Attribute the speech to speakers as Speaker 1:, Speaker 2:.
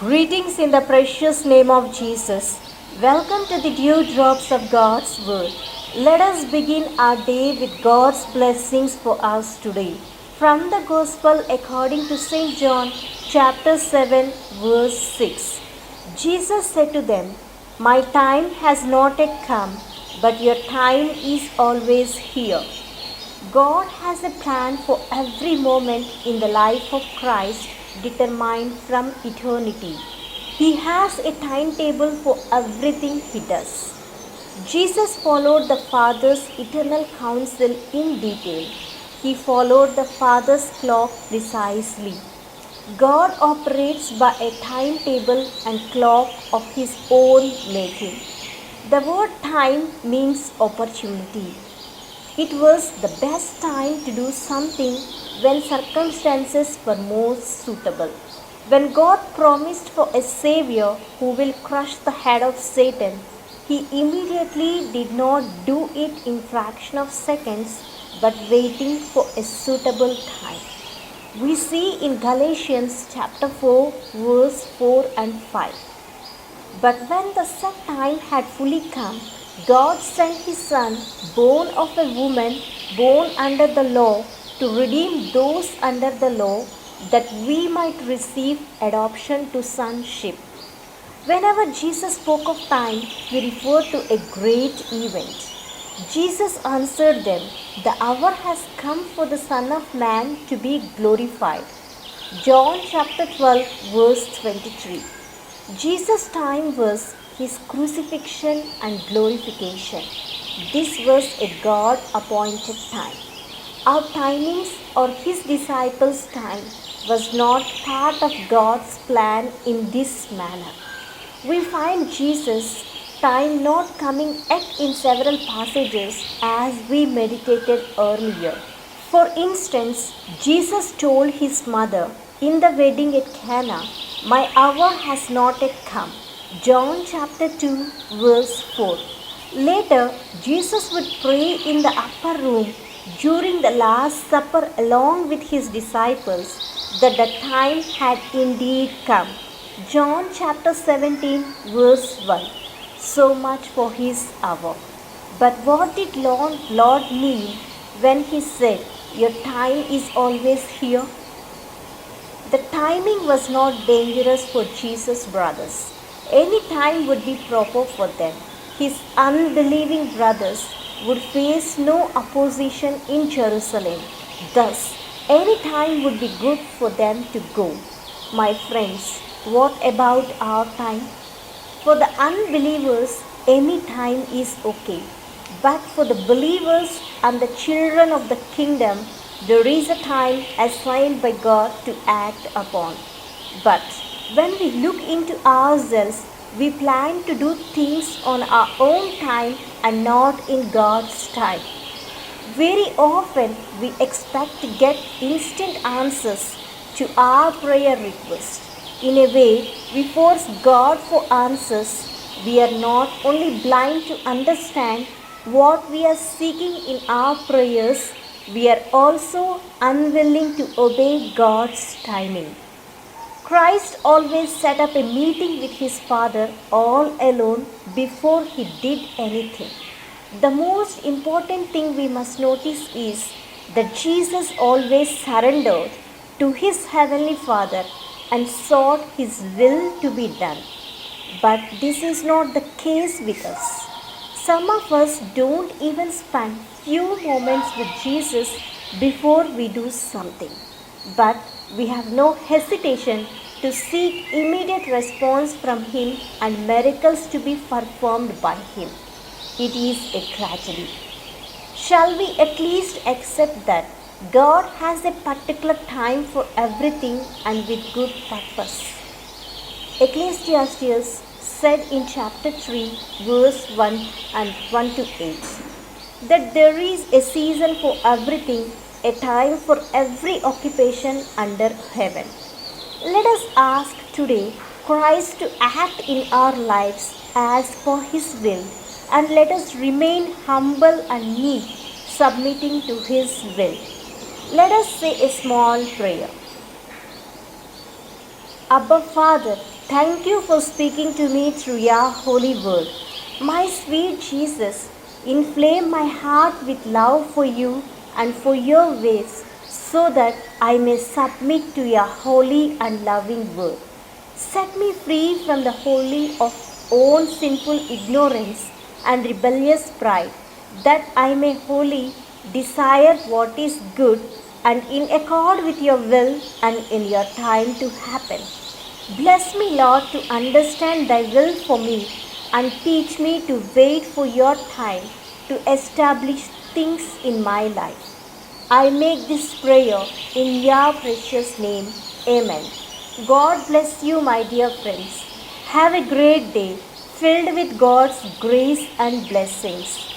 Speaker 1: Greetings in the precious name of Jesus. Welcome to the dewdrops of God's Word. Let us begin our day with God's blessings for us today. From the Gospel according to St. John, chapter 7, verse 6. Jesus said to them, "My time has not yet come, but your time is always here." God has a plan for every moment in the life of Christ determined from eternity. He has a timetable for everything he does. Jesus followed the Father's eternal counsel in detail. He followed the Father's clock precisely. God operates by a timetable and clock of his own making. The word time means opportunity. It was the best time to do something when circumstances were most suitable. When God promised for a Savior who will crush the head of Satan, he immediately did not do it in fraction of seconds, but waiting for a suitable time. We see in Galatians chapter 4, verse 4 and 5. But when the set time had fully come, God sent his Son, born of a woman, born under the law, to redeem those under the law, that we might receive adoption to sonship. Whenever Jesus spoke of time, he referred to a great event. Jesus answered them, "The hour has come for the Son of Man to be glorified." John chapter 12, verse 23. Jesus' time was his crucifixion and glorification. This was a God-appointed time. Our timings or his disciples' time was not part of God's plan in this manner. We find Jesus' time not coming yet in several passages as we meditated earlier. For instance, Jesus told his mother in the wedding at Cana, "My hour has not yet come." John chapter 2, verse 4. Later, Jesus would pray in the upper room during the Last Supper along with his disciples that the time had indeed come. John chapter 17, verse 1. So much for his hour. But what did Lord mean when he said, "Your time is always here"? The timing was not dangerous for Jesus' brothers. Any time would be proper for them. His unbelieving brothers would face no opposition in Jerusalem. Thus, any time would be good for them to go. My friends, what about our time? For the unbelievers, any time is okay. But for the believers and the children of the kingdom, there is a time assigned by God to act upon. But when we look into ourselves, we plan to do things on our own time and not in God's time. Very often we expect to get instant answers to our prayer requests. In a way, we force God for answers. We are not only blind to understand what we are seeking in our prayers, we are also unwilling to obey God's timing. Christ always set up a meeting with his Father all alone before he did anything. The most important thing we must notice is that Jesus always surrendered to his heavenly Father and sought his will to be done. But this is not the case with us. Some of us don't even spend few moments with Jesus before we do something. But we have no hesitation to seek immediate response from him and miracles to be performed by him. It is a tragedy. Shall we at least accept that God has a particular time for everything and with good purpose? Ecclesiastes said in chapter 3, verse 1 and 1 to 8, that there is a season for everything, a time for every occupation under heaven. Let us ask today Christ to act in our lives as per his will, and let us remain humble and meek, submitting to his will. Let us say a small prayer. Abba Father, Thank you for speaking to me through your holy word. My sweet Jesus, inflame my heart with love for you and for your ways, so that I may submit to your holy and loving word. Set me free from the holy of own sinful ignorance and rebellious pride, that I may wholly desire what is good and in accord with your will and in your time to happen. Bless me, Lord, to understand thy will for me and teach me to wait for your time to establish things in my life. I make this prayer in your precious name. Amen. God bless you, my dear friends. Have a great day filled with God's grace and blessings.